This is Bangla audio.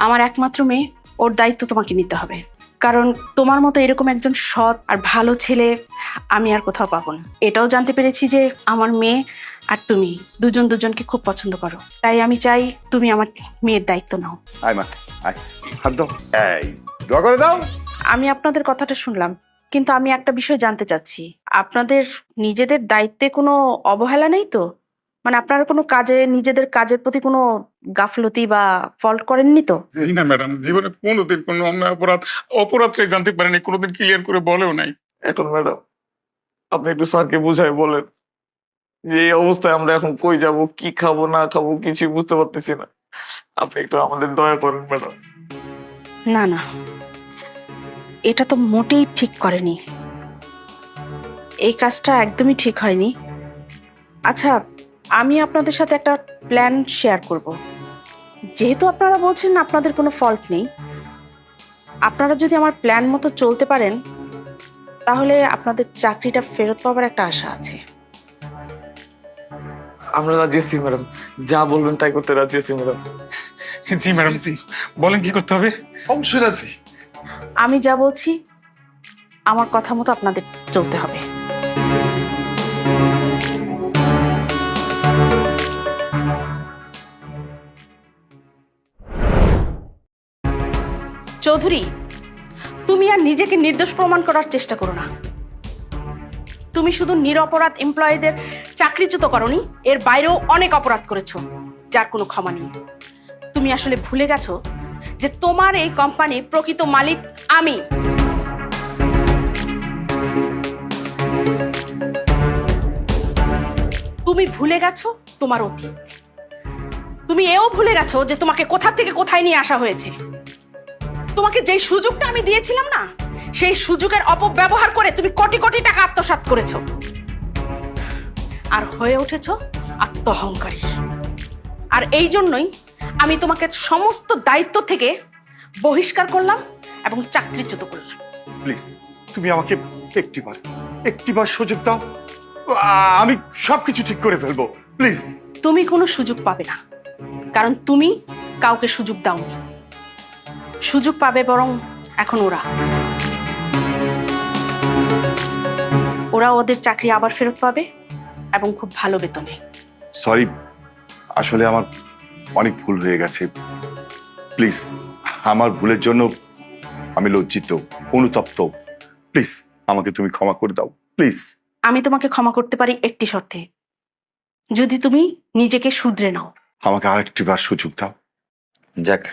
আমার একমাত্র মেয়ে, ওর দায়িত্ব তোমাকে নিতে হবে। কারণ তোমার মতো এরকম একজন সৎ আর ভালো ছেলে আমি আর কোথাও পাবো না। এটাও জানতে পেরেছি যে আমার মেয়ে আর তুমি দুজন দুজনকে খুব পছন্দ করো, তাই আমি চাই তুমি আমার মেয়ের দায়িত্ব নাও। আয় মা, আয়, হাত দাও। এই দোয়া করে দাও। আমি আপনাদের কথাটা শুনলাম, কিন্তু আমি একটা বিষয় জানতে চাচ্ছি, আপনাদের নিজেদের দায়িত্বে কোনো অবহেলা নেই তো? মানে আপনারা কোনো কাজে নিজেদের কাজের প্রতি কোনো গাফলতি বা ফল্ট করেননি তো? না ম্যাডাম, জীবনে কোনোদিন কোনো অন্যায় অপরাধটাই জানতে পারেনি, কোনোদিন ক্লিয়ার করে বলেও নাই। এখন ম্যাডাম আপনি একটু স্যারকে বুঝাই বলেন যে এই অবস্থায় আমরা এখন কই যাব, কি খাবো না খাবো কিছুই বুঝতে পারতেছি না। আপনি একটু আমাদের দয়া করেন ম্যাডাম। না না, এটা তো মোটেই ঠিক করেনি, এই কাজটা একদমই ঠিক হয়নি। আচ্ছা, আমি আপনাদের সাথে একটা প্ল্যান শেয়ার করব। যেহেতু আপনারা বলছেন আপনাদের কোনো ফল্ট নেই, আপনারা যদি আমার প্ল্যান মতো চলতে পারেন তাহলে আপনাদের চাকরিটা ফেরত পাওয়ার একটা আশা আছে। আমরা রাজি আছি ম্যাডাম, যা বলবেন তাই করতে রাজি আছি ম্যাডাম। জি ম্যাডাম, জি বলেন কি করতে হবে। অবশ্যই রাজি। আমি যা বলছি আমার কথা মতো আপনাদের চলতে হবে। চৌধুরী, তুমি আর নিজেকে নির্দোষ প্রমাণ করার চেষ্টা করো না। তুমি শুধু নিরপরাধ এমপ্লয়ীদের চাকরিচ্যুত করনি, এর বাইরেও অনেক অপরাধ করেছো যার কোনো ক্ষমা নেই। তুমি আসলে ভুলে গেছো যে তোমার এই কোম্পানির প্রকৃত মালিক আমি। তুমি ভুলে গেছো তোমার অতীত। তুমি এও ভুলে গেছো যে তোমাকে কোথা থেকে কোথায় নিয়ে আসা হয়েছে। তোমাকে যেই সুযোগটা আমি দিয়েছিলাম না, সেই সুযোগের অপব্যবহার করে তুমি কোটি কোটি টাকা আত্মসাৎ করেছো আর হয়ে উঠেছো আত্মহংকারী। আর এই জন্যই আমি তোমাকে সমস্ত দায়িত্ব থেকে বহিষ্কার করলাম এবং চাকরিচ্যুত করলাম। প্লিজ তুমি আমাকে একটিবার সুযোগ দাও। আমি সবকিছু ঠিক করে ফেলবো, প্লিজ। তুমি কোনো সুযোগ পাবে না, কারণ তুমি কাউকে সুযোগ দাওনি। সুযোগ পাবে বরং এখন ওরা। ওরা ওদের চাকরি আবার ফেরত পাবে এবং খুব ভালো বেতনে। সরি, আসলে আমার অনেক ভুল হয়ে গেছে। প্লিজ, আমার ভুলের জন্য আমি লজ্জিত, অনুতপ্ত। প্লিজ আমাকে তুমি ক্ষমা করে দাও, প্লিজ। আমি তোমাকে ক্ষমা করতে পারি একটি শর্তে, যদি তুমি নিজেকে শুধরে নাও। আমাকে আরেকটিবার সুযোগ দাও। যাক